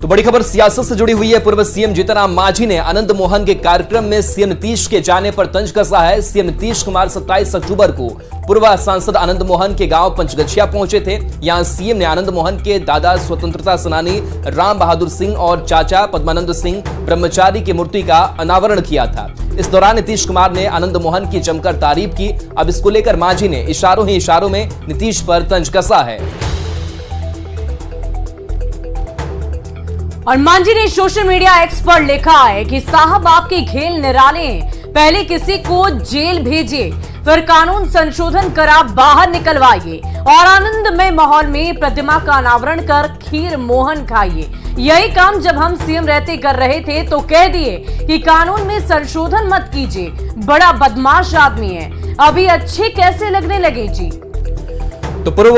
तो बड़ी खबर सियासत से जुड़ी हुई है। पूर्व सीएम जीतनराम मांझी ने आनंद मोहन के कार्यक्रम में सीएम नीतीश के जाने पर तंज कसा है। सीएम नीतीश कुमार 27 अक्टूबर को पूर्व सांसद आनंद मोहन के गांव पंचगछिया पहुंचे थे। यहां सीएम ने आनंद मोहन के दादा स्वतंत्रता सेनानी राम बहादुर सिंह और चाचा पद्मानंद सिंह ब्रह्मचारी की मूर्ति का अनावरण किया था। इस दौरान नीतीश कुमार ने आनंद मोहन की जमकर तारीफ की। अब इसको लेकर मांझी ने इशारों ही इशारों में नीतीश पर तंज कसा है। और मांझी ने सोशल मीडिया एक्स पर लिखा है कि साहब आपके खेल निराले हैं। पहले किसी को जेल भेजिए, फिर कानून संशोधन करा बाहर निकलवाइए और आनंदमय माहौल में प्रतिमा का अनावरण कर खीर मोहन खाइए। यही काम जब हम सीएम रहते कर रहे थे तो कह दिए कि कानून में संशोधन मत कीजिए, बड़ा बदमाश आदमी है। अभी अच्छे कैसे लगने लगे जी। तो पूर्व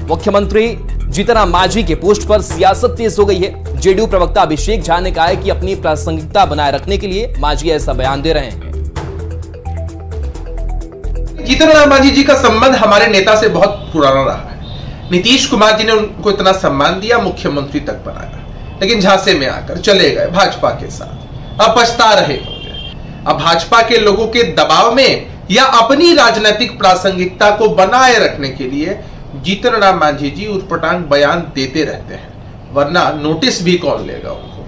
मुख्यमंत्री जीतनराम मांझी के पोस्ट पर सियासत तेज हो गई है। जेडीयू प्रवक्ता अभिषेक झा ने कहा है कि अपनी प्रासंगिकता बनाए रखने के लिए मांझी ऐसा बयान दे रहे हैं। जीतनराम मांझी जी का संबंध हमारे नेता से बहुत पुराना रहा है। नीतीश कुमार जी ने उनको इतना सम्मान दिया, मुख्यमंत्री तक बनाया, लेकिन झांसे में आकर चले गए भाजपा के साथ। अब पछता रहे होंगे। अब भाजपा के लोगों के दबाव में या अपनी राजनीतिक प्रासंगिकता को बनाए रखने के लिए जीतनराम मांझी जी उटपटांग बयान देते रहते हैं, वरना नोटिस भी कौन लेगा उनको।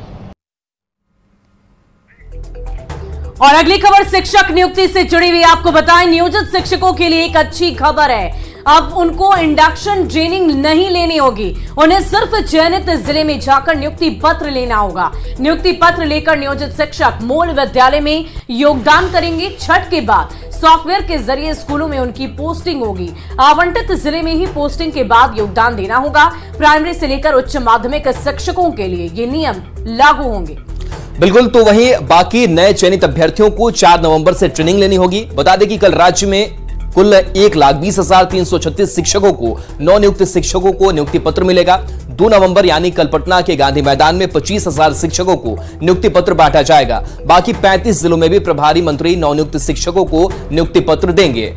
और अगली खबर शिक्षक नियुक्ति से जुड़ी हुई आपको बताएं, नियोजित शिक्षकों के लिए एक अच्छी खबर है। अब उनको इंडक्शन ट्रेनिंग नहीं लेनी होगी, उन्हें सिर्फ चयनित जिले में जाकर नियुक्ति पत्र लेना होगा। नियुक्ति पत्र लेकर नियोजित शिक्षक मूल विद्यालय में योगदान करेंगे। छठ के बाद सॉफ्टवेयर के जरिए स्कूलों में उनकी पोस्टिंग होगी। आवंटित जिले में ही पोस्टिंग के बाद योगदान देना होगा। प्राइमरी से लेकर उच्च माध्यमिक शिक्षकों के लिए ये नियम लागू होंगे। बिल्कुल। तो वहीं बाकी नए चयनित अभ्यर्थियों को 4 नवंबर से ट्रेनिंग लेनी होगी। बता दें कि कल राज्य में कुल 1,20,336 शिक्षकों को, नवनियुक्त शिक्षकों को नियुक्ति पत्र मिलेगा। 2 नवंबर यानी कल पटना के गांधी मैदान में 25,000 शिक्षकों को नियुक्ति पत्र बांटा जाएगा। बाकी 35 जिलों में भी प्रभारी मंत्री नवनियुक्त शिक्षकों को नियुक्ति पत्र देंगे।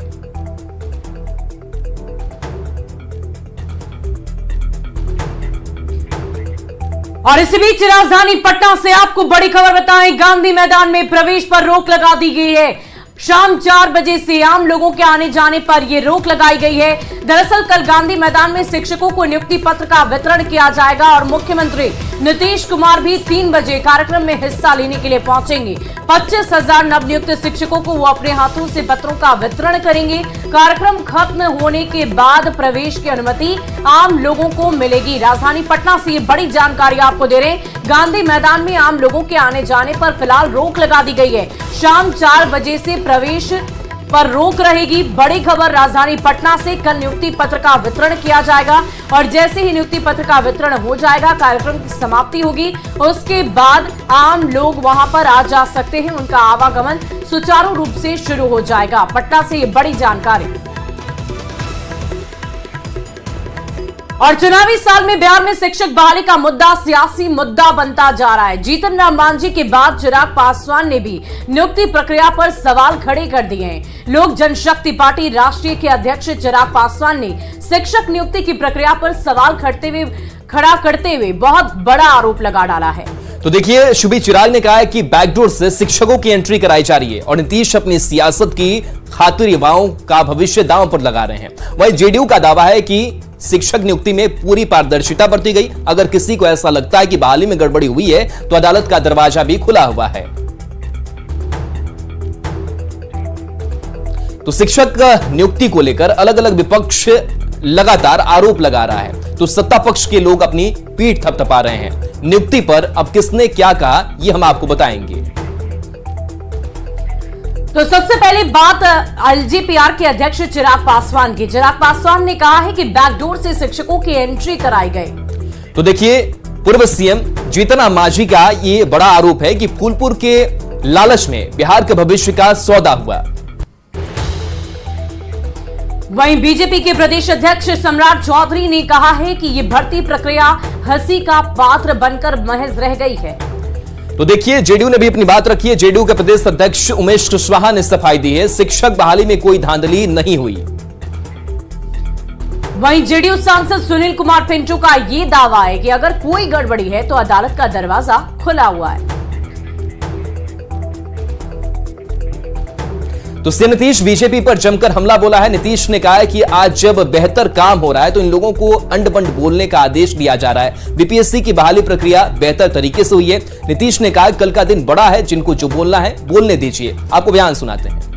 और इसी बीच राजधानी पटना से आपको बड़ी खबर बताएं, गांधी मैदान में प्रवेश पर रोक लगा दी गई है। शाम 4 बजे से आम लोगों के आने जाने पर यह रोक लगाई गई है। दरअसल कल गांधी मैदान में शिक्षकों को नियुक्ति पत्र का वितरण किया जाएगा और मुख्यमंत्री नीतीश कुमार भी 3 बजे कार्यक्रम में हिस्सा लेने के लिए पहुंचेंगे। 25,000 नवनियुक्त शिक्षकों को वो अपने हाथों से पत्रों का वितरण करेंगे। कार्यक्रम खत्म होने के बाद प्रवेश की अनुमति आम लोगों को मिलेगी। राजधानी पटना से ये बड़ी जानकारी आपको दे रहे हैं। गांधी मैदान में आम लोगों के आने जाने पर फिलहाल रोक लगा दी गई है। शाम 4 बजे से प्रवेश पर रोक रहेगी। बड़ी खबर राजधानी पटना से, कल नियुक्ति पत्र का वितरण किया जाएगा और जैसे ही नियुक्ति पत्र का वितरण हो जाएगा, कार्यक्रम की समाप्ति होगी। उसके बाद आम लोग वहां पर आ जा सकते हैं। उनका आवागमन सुचारू रूप से शुरू हो जाएगा। पटना से ये बड़ी जानकारी। और चुनावी साल में बिहार में शिक्षक बहाली का मुद्दा सियासी मुद्दा बनता जा रहा है। जीतनराम मांझी के बाद चिराग पासवान ने भी नियुक्ति प्रक्रिया पर सवाल खड़े कर दिए हैं। लोक जनशक्ति पार्टी राष्ट्रीय के अध्यक्ष चिराग पासवान ने शिक्षक नियुक्ति की प्रक्रिया पर सवाल खड़ा करते हुए बहुत बड़ा आरोप लगा डाला है। तो देखिए, शुभी चिराग ने कहा है कि बैकडोर से शिक्षकों की एंट्री कराई जा रही है और नीतीश अपनी सियासत की खातिर युवाओं का भविष्य दांव पर लगा रहे हैं। वहीं जेडीयू का दावा है कि शिक्षक नियुक्ति में पूरी पारदर्शिता बरती गई। अगर किसी को ऐसा लगता है कि बहाली में गड़बड़ी हुई है तो अदालत का दरवाजा भी खुला हुआ है। तो शिक्षक नियुक्ति को लेकर अलग अलग विपक्ष लगातार आरोप लगा रहा है, तो सत्ता पक्ष के लोग अपनी पीठ थपथपा रहे हैं। नियुक्ति पर अब किसने क्या कहा, ये हम आपको बताएंगे। तो सबसे पहले बात एलजीपीआर के अध्यक्ष चिराग पासवान की। चिराग पासवान ने कहा है कि बैकडोर से शिक्षकों की एंट्री कराई गई। तो देखिए, पूर्व सीएम जीतनराम मांझी का ये बड़ा आरोप है कि फूलपुर के लालच में बिहार के भविष्य का सौदा हुआ। वहीं बीजेपी के प्रदेश अध्यक्ष सम्राट चौधरी ने कहा है कि ये भर्ती प्रक्रिया हंसी का पात्र बनकर महज रह गई है। तो देखिए, जेडीयू ने भी अपनी बात रखी है। जेडीयू के प्रदेश अध्यक्ष उमेश कुशवाहा ने सफाई दी है, शिक्षक बहाली में कोई धांधली नहीं हुई। वहीं जेडीयू सांसद सुनील कुमार पिंटू का ये दावा है कि अगर कोई गड़बड़ी है तो अदालत का दरवाजा खुला हुआ है। तो सीएम नीतीश बीजेपी पर जमकर हमला बोला है। नीतीश ने कहा है कि आज जब बेहतर काम हो रहा है तो इन लोगों को अंड बंड बोलने का आदेश दिया जा रहा है। बीपीएससी की बहाली प्रक्रिया बेहतर तरीके से हुई है। नीतीश ने कहा कल का दिन बड़ा है, जिनको जो बोलना है बोलने दीजिए। आपको बयान सुनाते हैं।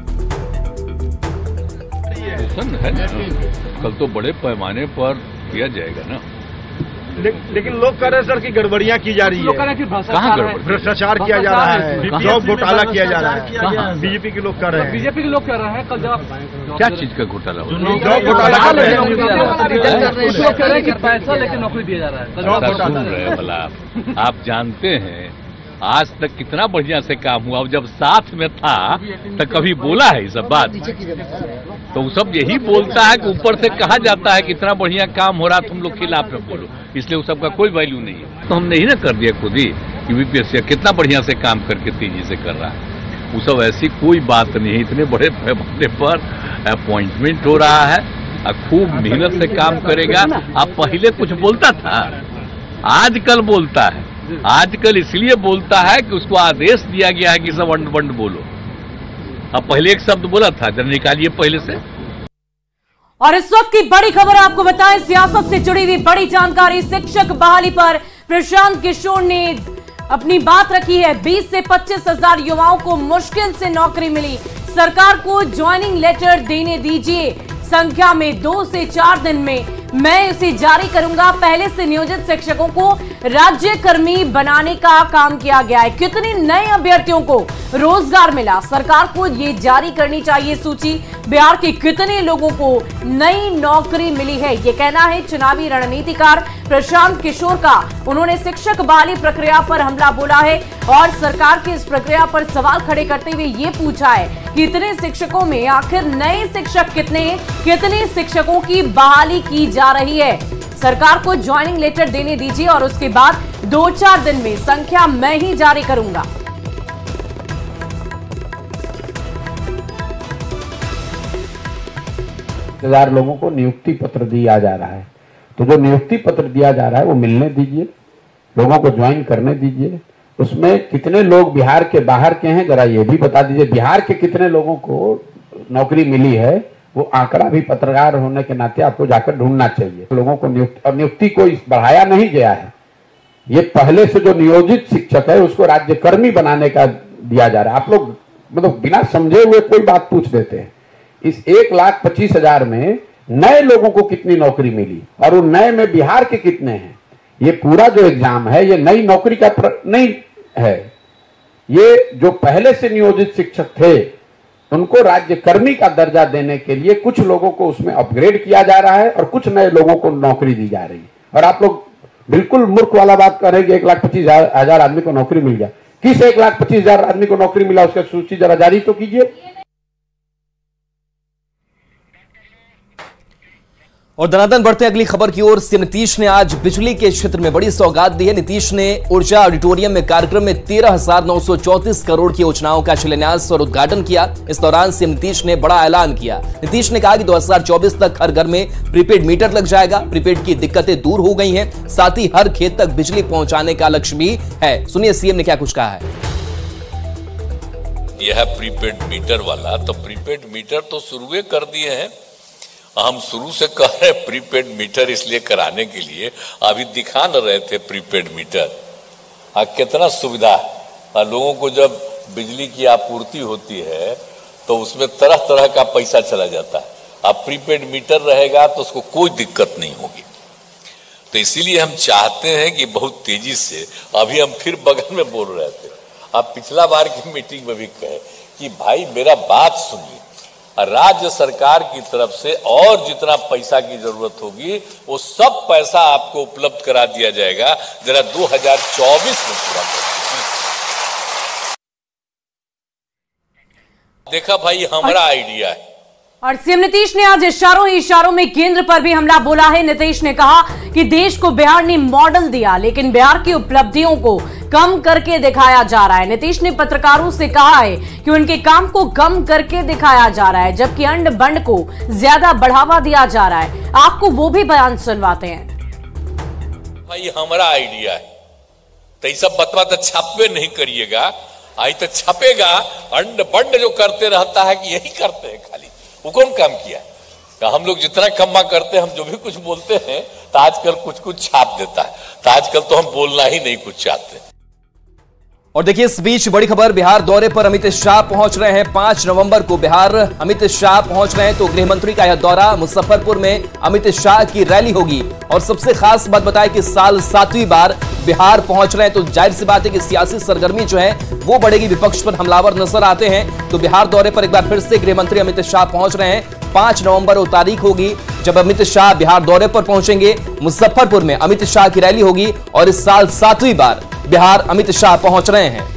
कल तो बड़े पैमाने पर किया जाएगा ना, लेकिन लोग कह रहे हैं सर कि गड़बड़ियां की जा रही है। कहाँ गड़बड़ी? भ्रष्टाचार किया जा रहा है, जॉब घोटाला किया जा रहा है। बीजेपी के लोग कर रहे हैं। बीजेपी के लोग कह रहे हैं कल जब क्या चीज का घोटाला? जॉब घोटाला कर रहे हैं, कह रहे हैं कि पैसा लेके नौकरी दिया जा रहा है। सुन रहे हैं भला, आप जानते हैं आज तक कितना बढ़िया से काम हुआ। जब साथ में था तो कभी बोला है ये सब बात? तो सब यही बोलता है कि ऊपर से कहा जाता है कि इतना बढ़िया काम हो रहा, तुम लोग खिलाफ में बोलो, इसलिए उस सबका कोई वैल्यू नहीं है। तो हमने ही ना कर दिया खुद ही कि बीपीएससी कितना बढ़िया से काम करके तेजी से कर रहा है। वो सब ऐसी कोई बात नहीं है। इतने बड़े पैमाने पर अपॉइंटमेंट हो रहा है, खूब मेहनत से काम करेगा। अब पहले कुछ बोलता था, आजकल बोलता है। आजकल इसलिए बोलता है कि उसको आदेश दिया गया है कि सब अंड बंड बोलो। अब पहले एक शब्द बोला था, जरा निकालिए पहले से। और इस वक्त की बड़ी खबर आपको बताएं, सियासत से जुड़ी हुई बड़ी जानकारी। शिक्षक बहाली पर प्रशांत किशोर ने अपनी बात रखी है। 20 से 25 हजार युवाओं को मुश्किल से नौकरी मिली। सरकार को ज्वाइनिंग लेटर देने दीजिए। संख्या में 2 से 4 दिन में मैं इसे जारी करूंगा। पहले से नियोजित शिक्षकों को राज्य कर्मी बनाने का काम किया गया है। कितने नए अभ्यर्थियों को रोजगार मिला, सरकार को ये जारी करनी चाहिए सूची। बिहार के कितने लोगों को नई नौकरी मिली है, ये कहना है चुनावी रणनीतिकार प्रशांत किशोर का। उन्होंने शिक्षक बहाली प्रक्रिया पर हमला बोला है और सरकार की इस प्रक्रिया पर सवाल खड़े करते हुए ये पूछा है कि इतने शिक्षकों में आखिर नए शिक्षक कितने हैं, कितने शिक्षकों की बहाली की जा रही है। सरकार को ज्वाइनिंग लेटर देने दीजिए और उसके बाद 2-4 दिन में संख्या मैं ही जारी करूंगा। हजार लोगों को नियुक्ति पत्र दिया जा रहा है, तो जो नियुक्ति पत्र दिया जा रहा है वो मिलने दीजिए, लोगों को ज्वाइन करने दीजिए। उसमें कितने लोग बिहार के बाहर के हैं जरा ये भी बता दीजिए। बिहार के कितने लोगों को नौकरी मिली है वो आंकड़ा भी पत्रकार होने के नाते आपको जाकर ढूंढना चाहिए। लोगों को नियुक्ति को बढ़ाया नहीं गया है। ये पहले से जो नियोजित शिक्षक है उसको राज्यकर्मी बनाने का दिया जा रहा है। आप लोग मतलब बिना समझे हुए कोई बात पूछ देते हैं। इस 1,25,000 में नए लोगों को कितनी नौकरी मिली और उन नए में बिहार के कितने हैं? ये पूरा जो एग्जाम है ये नई नौकरी का नहीं है। ये जो पहले से नियोजित शिक्षक थे उनको राज्यकर्मी का दर्जा देने के लिए कुछ लोगों को उसमें अपग्रेड किया जा रहा है और कुछ नए लोगों को नौकरी दी जा रही है। और आप लोग बिल्कुल मूर्ख वाला बात कर रहे हैं कि 1,25,000 आदमी को नौकरी मिल गया। किस 1,25,000 आदमी को नौकरी मिला उसका सूची जरा जारी तो कीजिए। और धनाधन बढ़ते अगली खबर की ओर। सीएम नीतीश ने आज बिजली के क्षेत्र में बड़ी सौगात दी है। नीतीश ने ऊर्जा ऑडिटोरियम में कार्यक्रम में 13,934 करोड़ की योजनाओं का शिलान्यास और उद्घाटन किया। इस दौरान सीएम नीतीश ने बड़ा ऐलान किया। नीतीश ने कहा कि 2024 तक हर घर में प्रीपेड मीटर लग जाएगा। प्रीपेड की दिक्कतें दूर हो गई हैं, साथ ही हर खेत तक बिजली पहुंचाने का लक्ष्य भी है। सुनिए सीएम ने क्या कुछ कहा है। यह प्रीपेड मीटर वाला, तो प्रीपेड मीटर तो शुरू कर दिए हैं। हम शुरू से कह रहे हैं प्रीपेड मीटर इसलिए कराने के लिए, अभी दिखा न रहे थे प्रीपेड मीटर। कितना सुविधा है। लोगों को जब बिजली की आपूर्ति होती है तो उसमें तरह तरह का पैसा चला जाता है। अब प्रीपेड मीटर रहेगा तो उसको कोई दिक्कत नहीं होगी। तो इसीलिए हम चाहते हैं कि बहुत तेजी से, अभी हम फिर बगल में बोल रहे थे, अब पिछला बार की मीटिंग में भी कहे कि भाई मेरा बात सुनिए, राज्य सरकार की तरफ से और जितना पैसा की जरूरत होगी वो सब पैसा आपको उपलब्ध करा दिया जाएगा। जरा 2024 में पूरा कर देखा भाई, हमारा आइडिया है। और सीएम नीतीश ने आज इशारों ही इशारों में केंद्र पर भी हमला बोला है। नीतीश ने कहा कि देश को बिहार ने मॉडल दिया, लेकिन बिहार की उपलब्धियों को कम करके दिखाया जा रहा है। नीतीश ने पत्रकारों से कहा है कि उनके काम को कम करके दिखाया जा रहा है, जबकि अंड बंड को ज्यादा बढ़ावा दिया जा रहा है। आपको वो भी बयान सुनवाते हैं। भाई हमारा आइडिया है तो ये सब बतवा तो छापे नहीं करिएगा, आई तो छपेगा। अंड बंड जो करते रहता है कि यही करते हैं खाली, वो कौन काम किया है? तो हम लोग जितना कम्मा करते हैं, हम जो भी कुछ बोलते हैं तो आजकल कुछ छाप देता है, तो आजकल तो हम बोलना ही नहीं कुछ चाहते। और देखिए इस बीच बड़ी खबर, बिहार दौरे पर अमित शाह पहुंच रहे हैं। 5 नवंबर को बिहार अमित शाह पहुंच रहे हैं, तो गृह मंत्री का यह दौरा, मुजफ्फरपुर में अमित शाह की रैली होगी। और सबसे खास बात बताएं कि साल 7वीं बार बिहार पहुंच रहे हैं, तो जाहिर सी बात है कि सियासी सरगर्मी जो है वो बढ़ेगी, विपक्ष पर हमलावर नजर आते हैं। तो बिहार दौरे पर एक बार फिर से गृह मंत्री अमित शाह पहुंच रहे हैं। 5 नवंबर वो तारीख होगी जब अमित शाह बिहार दौरे पर पहुंचेंगे। मुजफ्फरपुर में अमित शाह की रैली होगी और इस साल 7वीं बार बिहार अमित शाह पहुंच रहे हैं।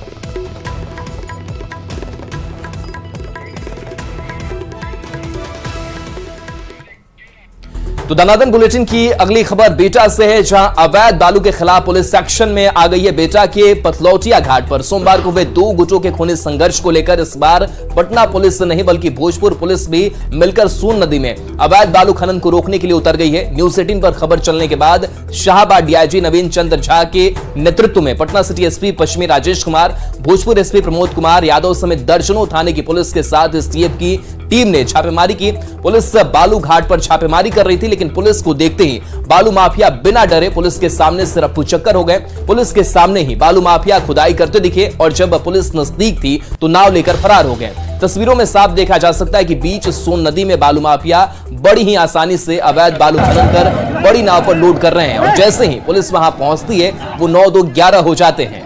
तो दनादन बुलेटिन की अगली खबर बेटा से है, जहां अवैध बालू के खिलाफ पुलिस एक्शन में आ गई है। बेटा के पतलौटिया घाट पर सोमवार को हुए 2 गुटों के खूनी संघर्ष को लेकर इस बार पटना पुलिस नहीं बल्कि भोजपुर पुलिस भी मिलकर सोन नदी में अवैध बालू खनन को रोकने के लिए उतर गई है। न्यूज 18 पर खबर चलने के बाद शाहबाद डीआईजी नवीन चंद्र झा के नेतृत्व में पटना सिटी एसपी पश्चिमी राजेश कुमार, भोजपुर एसपी प्रमोद कुमार यादव समेत दर्जनों थाने की पुलिस के साथ एसटीएफ की टीम ने छापेमारी की। पुलिस बालू घाट पर छापेमारी कर रही थी, लेकिन पुलिस को देखते ही बालू माफिया बिना डरे पुलिस के सामने से रफ्फू चक्कर हो गए। पुलिस के सामने ही बालू माफिया खुदाई करते दिखे और जब पुलिस नजदीक थी तो नाव लेकर फरार हो गए। तस्वीरों में साफ देखा जा सकता है कि बीच सोन नदी में बालू माफिया बड़ी ही आसानी से अवैध बालू खनन कर बड़ी नाव पर लोड कर रहे हैं, और जैसे ही पुलिस वहां पहुंचती है वो 9-2-11 हो जाते हैं।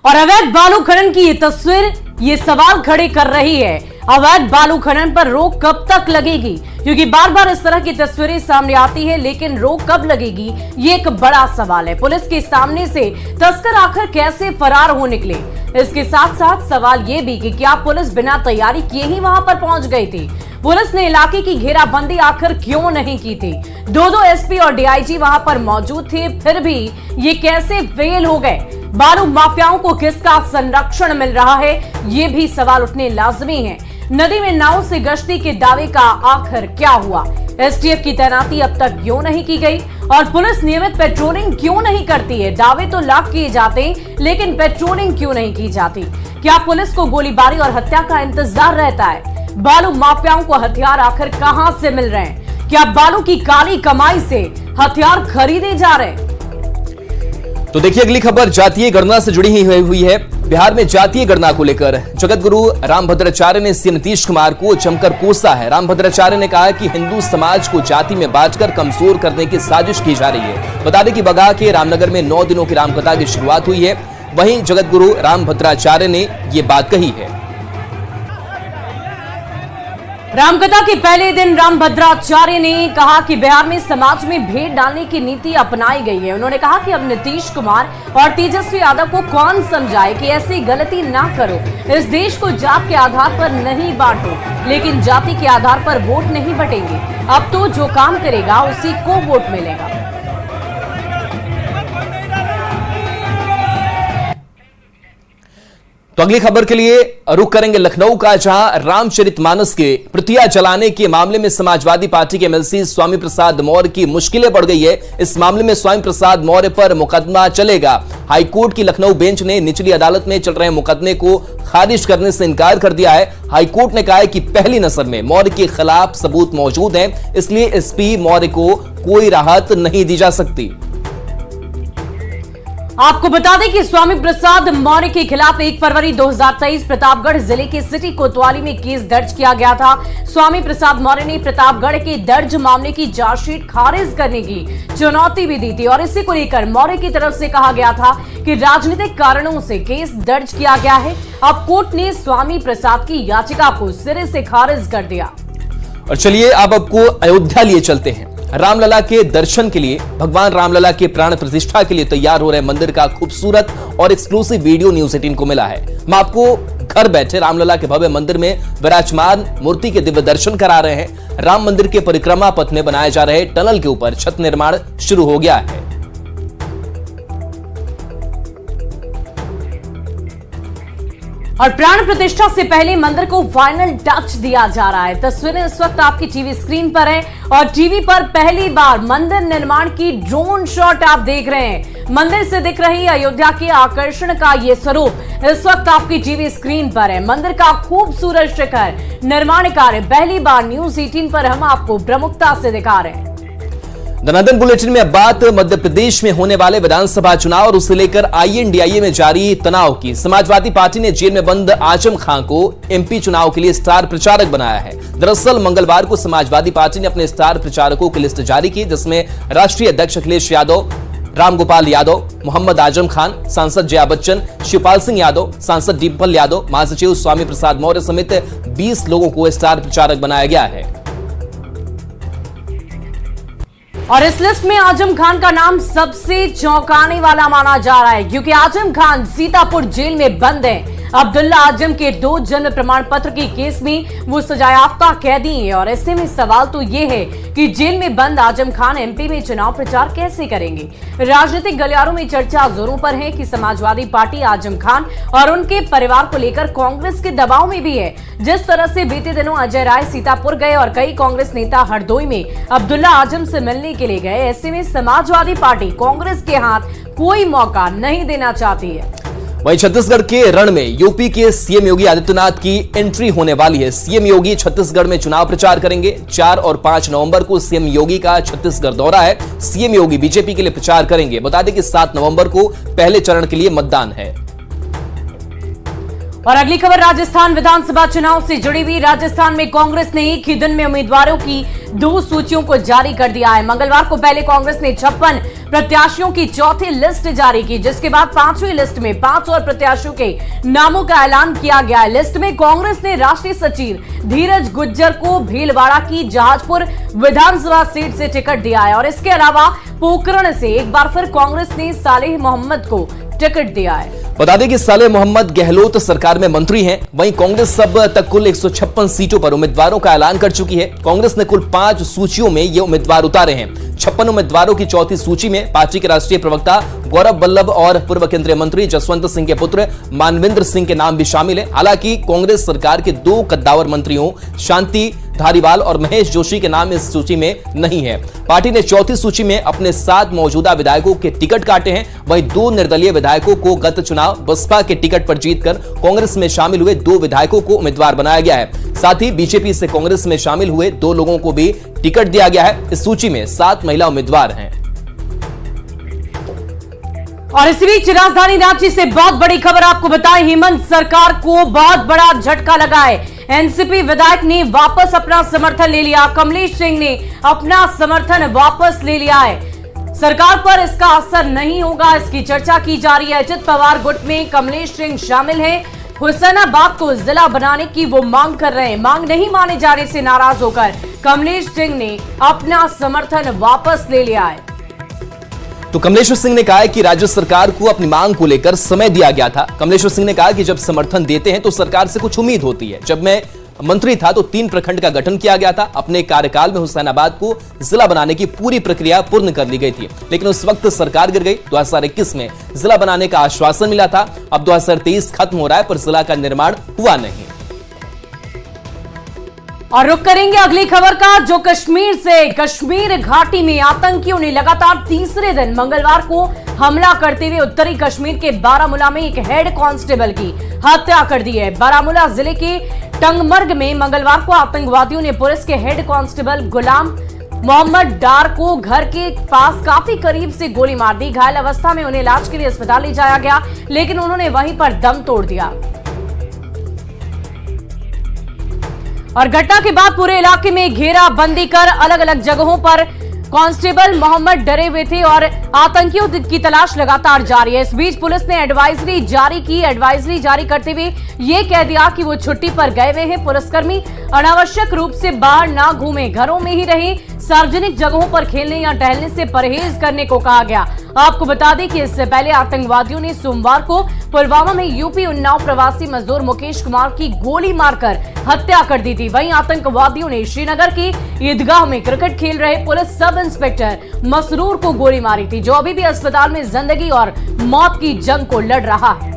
और अवैध बालू खनन की ये तस्वीर ये सवाल खड़े कर रही है, अवैध बालू खनन पर रोक कब तक लगेगी? क्योंकि बार बार इस तरह की तस्वीरें सामने आती है, लेकिन रोक कब लगेगी ये एक बड़ा सवाल है। पुलिस के सामने से तस्कर आखिर कैसे फरार हो निकले? इसके साथ साथ सवाल ये भी कि क्या पुलिस बिना तैयारी किए ही वहां पर पहुंच गई थी? पुलिस ने इलाके की घेराबंदी आखिर क्यों नहीं की थी? 2 एसपी और डीआईजी वहां पर मौजूद थे, फिर भी ये कैसे फेल हो गए? बालू माफियाओं को किसका संरक्षण मिल रहा है, ये भी सवाल उठने लाजमी है। नदी में नाव से गश्ती के दावे का आखिर क्या हुआ? एसटीएफ की तैनाती अब तक क्यों नहीं की गई? और पुलिस नियमित पेट्रोलिंग क्यों नहीं करती है? दावे तो लाख किए जाते, लेकिन पेट्रोलिंग क्यों नहीं की जाती? क्या पुलिस को गोलीबारी और हत्या का इंतजार रहता है? बालू माफियाओं को हथियार आखिर कहां से मिल रहे हैं? क्या बालू की काली कमाई से हथियार खरीदे जा रहे हैं? तो देखिए अगली खबर जातीय गणना से जुड़ी हुई है। बिहार में जातीय गणना को लेकर जगत गुरु रामभद्राचार्य ने सीएम नीतीश कुमार को जमकर कोसा है। रामभद्राचार्य ने कहा कि हिंदू समाज को जाति में बांटकर कमजोर करने की साजिश की जा रही है। बता दें कि बगहा के रामनगर में 9 दिनों की रामकथा की शुरुआत हुई है। वहीं जगत गुरु रामभद्राचार्य ने ये बात कही है। रामकथा के पहले दिन रामभद्राचार्य ने कहा कि बिहार में समाज में भेद डालने की नीति अपनाई गई है। उन्होंने कहा कि अब नीतीश कुमार और तेजस्वी यादव को कौन समझाए कि ऐसी गलती ना करो। इस देश को जात के आधार पर नहीं बांटो, लेकिन जाति के आधार पर वोट नहीं बटेंगे। अब तो जो काम करेगा उसी को वोट मिलेगा। तो अगली खबर के लिए रुख करेंगे लखनऊ का, जहां रामचरितमानस के प्रतियां जलाने के मामले में समाजवादी पार्टी के एमएलसी स्वामी प्रसाद मौर्य की मुश्किलें बढ़ गई है। इस मामले में स्वामी प्रसाद मौर्य पर मुकदमा चलेगा। हाईकोर्ट की लखनऊ बेंच ने निचली अदालत में चल रहे मुकदमे को खारिज करने से इनकार कर दिया है। हाईकोर्ट ने कहा है कि पहली नजर में मौर्य के खिलाफ सबूत मौजूद हैं, इसलिए एसपी मौर्य को कोई राहत नहीं दी जा सकती। आपको बता दें कि स्वामी प्रसाद मौर्य के खिलाफ 1 फरवरी 2023 प्रतापगढ़ जिले के सिटी कोतवाली में केस दर्ज किया गया था। स्वामी प्रसाद मौर्य ने प्रतापगढ़ के दर्ज मामले की चार्जशीट खारिज करने की चुनौती भी दी थी और इसी को लेकर मौर्य की तरफ से कहा गया था कि राजनीतिक कारणों से केस दर्ज किया गया है। अब कोर्ट ने स्वामी प्रसाद की याचिका को सिरे से खारिज कर दिया। और चलिए अब आपको अयोध्या लिए चलते हैं। रामलला के दर्शन के लिए, भगवान रामलला के प्राण प्रतिष्ठा के लिए तैयार हो रहे मंदिर का खूबसूरत और एक्सक्लूसिव वीडियो न्यूज 18 को मिला है। मैं आपको घर बैठे रामलला के भव्य मंदिर में विराजमान मूर्ति के दिव्य दर्शन करा रहे हैं। राम मंदिर के परिक्रमा पथ में बनाए जा रहे टनल के ऊपर छत निर्माण शुरू हो गया है। और प्राण प्रतिष्ठा से पहले मंदिर को फाइनल टच दिया जा रहा है। तस्वीरें इस वक्त आपकी टीवी स्क्रीन पर हैं और टीवी पर पहली बार मंदिर निर्माण की ड्रोन शॉट आप देख रहे हैं। मंदिर से दिख रही अयोध्या के आकर्षण का ये स्वरूप इस वक्त आपकी टीवी स्क्रीन पर है। मंदिर का खूबसूरत शिखर निर्माण कार्य पहली बार न्यूज 18 पर हम आपको प्रमुखता से दिखा रहे हैं। धनाधन बुलेटिन में अब बात मध्य प्रदेश में होने वाले विधानसभा चुनाव और उसे लेकर INDIA में जारी तनाव की। समाजवादी पार्टी ने जेल में बंद आजम खां को MP चुनाव के लिए स्टार प्रचारक बनाया है। दरअसल मंगलवार को समाजवादी पार्टी ने अपने स्टार प्रचारकों की लिस्ट जारी की, जिसमें राष्ट्रीय अध्यक्ष अखिलेश यादव, रामगोपाल यादव, मोहम्मद आजम खान, सांसद जया बच्चन, शिवपाल सिंह यादव, सांसद डिम्पल यादव, महासचिव स्वामी प्रसाद मौर्य समेत 20 लोगों को स्टार प्रचारक बनाया गया है। और इस लिस्ट में आजम खान का नाम सबसे चौंकाने वाला माना जा रहा है, क्योंकि आजम खान सीतापुर जेल में बंद हैं। अब्दुल्ला आजम के 2 जन्म प्रमाण पत्र के केस में वो सजायाफ्ता कैदी हैं और ऐसे में सवाल तो ये है कि जेल में बंद आजम खान MP में चुनाव प्रचार कैसे करेंगे। राजनीतिक गलियारों में चर्चा जोरों पर है कि समाजवादी पार्टी आजम खान और उनके परिवार को लेकर कांग्रेस के दबाव में भी है। जिस तरह से बीते दिनों अजय राय सीतापुर गए और कई कांग्रेस नेता हरदोई में अब्दुल्ला आजम से मिलने के लिए गए, ऐसे में समाजवादी पार्टी कांग्रेस के हाथ कोई मौका नहीं देना चाहती है। वहीं छत्तीसगढ़ के रण में यूपी के CM योगी आदित्यनाथ की एंट्री होने वाली है। CM योगी छत्तीसगढ़ में चुनाव प्रचार करेंगे। 4 और 5 नवंबर को CM योगी का छत्तीसगढ़ दौरा है। CM योगी बीजेपी के लिए प्रचार करेंगे। बता दें कि 7 नवंबर को पहले चरण के लिए मतदान है। और अगली खबर राजस्थान विधानसभा चुनाव से जुड़ी हुई। राजस्थान में कांग्रेस ने एक ही दिन में उम्मीदवारों की 2 सूचियों को जारी कर दिया है। मंगलवार को पहले कांग्रेस ने 56 प्रत्याशियों की चौथी लिस्ट जारी की, जिसके बाद 5वीं लिस्ट में 5 और प्रत्याशियों के नामों का ऐलान किया गया है। लिस्ट में कांग्रेस ने राष्ट्रीय सचिव धीरज गुज्जर को भीलवाड़ा की जहाजपुर विधानसभा सीट से टिकट दिया है और इसके अलावा पोखरण से एक बार फिर कांग्रेस ने सालेह मोहम्मद को टिकट दिया है। बता दें कि सालेह मोहम्मद गहलोत सरकार में मंत्री हैं। वहीं कांग्रेस अब तक कुल 156 सीटों पर उम्मीदवारों का ऐलान कर चुकी है। कांग्रेस ने कुल 5 सूचियों में ये उम्मीदवार उतारे हैं। 56 उम्मीदवारों की चौथी सूची में पार्टी के राष्ट्रीय प्रवक्ता गौरव वल्लभ और पूर्व केंद्रीय मंत्री जसवंत सिंह के पुत्र मानवेंद्र सिंह के नाम भी शामिल है। हालांकि कांग्रेस सरकार के 2 कद्दावर मंत्रियों शांति धारीवाल और महेश जोशी के नाम इस सूची में नहीं है। पार्टी ने चौथी सूची में अपने 7 मौजूदा विधायकों के टिकट काटे हैं। वहीं 2 निर्दलीय विधायकों को गत चुनाव बसपा के टिकट पर जीतकर कांग्रेस में शामिल हुए 2 विधायकों को उम्मीदवार बनाया गया है। साथ ही बीजेपी से कांग्रेस में शामिल हुए 2 लोगों को भी टिकट दिया गया है। इस सूची में 7 महिला उम्मीदवार हैं। और इसी बीच राजधानी रांची से बहुत बड़ी खबर आपको बताएं, हेमंत सरकार को बहुत बड़ा झटका लगा है। एनसीपी विधायक ने वापस अपना समर्थन ले लिया। कमलेश सिंह ने अपना समर्थन वापस ले लिया है। सरकार पर इसका असर नहीं होगा, इसकी चर्चा की जा रही है। अजित पवार गुट में कमलेश सिंह शामिल हैं। हुसैनाबाद को जिला बनाने की वो मांग कर रहे हैं। मांग नहीं माने जाने से नाराज होकर कमलेश सिंह ने अपना समर्थन वापस ले लिया है। तो कमलेश्वर सिंह ने कहा है कि राज्य सरकार को अपनी मांग को लेकर समय दिया गया था। कमलेश्वर सिंह ने कहा कि जब समर्थन देते हैं तो सरकार से कुछ उम्मीद होती है। जब मैं मंत्री था तो 3 प्रखंड का गठन किया गया था। अपने कार्यकाल में हुसैनाबाद को जिला बनाने की पूरी प्रक्रिया पूर्ण कर ली गई थी, लेकिन उस वक्त सरकार गिर गई। 2021 में जिला बनाने का आश्वासन मिला था। अब 2023 खत्म हो रहा है पर जिला का निर्माण हुआ नहीं। और रुक करेंगे अगली खबर का, जो कश्मीर से कश्मीर घाटी में आतंकियों ने लगातार तीसरे दिन मंगलवार को हमला करते हुए उत्तरी कश्मीर के बारामूला में एक हेड कांस्टेबल की हत्या कर दी है। बारामूला जिले के टंगमर्ग में मंगलवार को आतंकवादियों ने पुलिस के हेड कांस्टेबल गुलाम मोहम्मद डार को घर के पास काफी करीब से गोली मार दी। घायल अवस्था में उन्हें इलाज के लिए अस्पताल ले जाया गया, लेकिन उन्होंने वहीं पर दम तोड़ दिया। और घटना के बाद पूरे इलाके में घेराबंदी कर अलग अलग जगहों पर कांस्टेबल मोहम्मद डरे हुए थे और आतंकियों की तलाश लगातार जारी है। इस बीच पुलिस ने एडवाइजरी जारी की। एडवाइजरी जारी करते हुए ये कह दिया कि वो छुट्टी पर गए हुए हैं। पुलिसकर्मी अनावश्यक रूप से बाहर ना घूमें, घरों में ही रहें, सार्वजनिक जगहों पर खेलने या टहलने से परहेज करने को कहा गया। आपको बता दें कि इससे पहले आतंकवादियों ने सोमवार को पुलवामा में यूपी उन्नाव प्रवासी मजदूर मुकेश कुमार की गोली मारकर हत्या कर दी थी। वहीं आतंकवादियों ने श्रीनगर की ईदगाह में क्रिकेट खेल रहे पुलिस सब इंस्पेक्टर मसरूर को गोली मारी थी, जो अभी भी अस्पताल में जिंदगी और मौत की जंग को लड़ रहा है।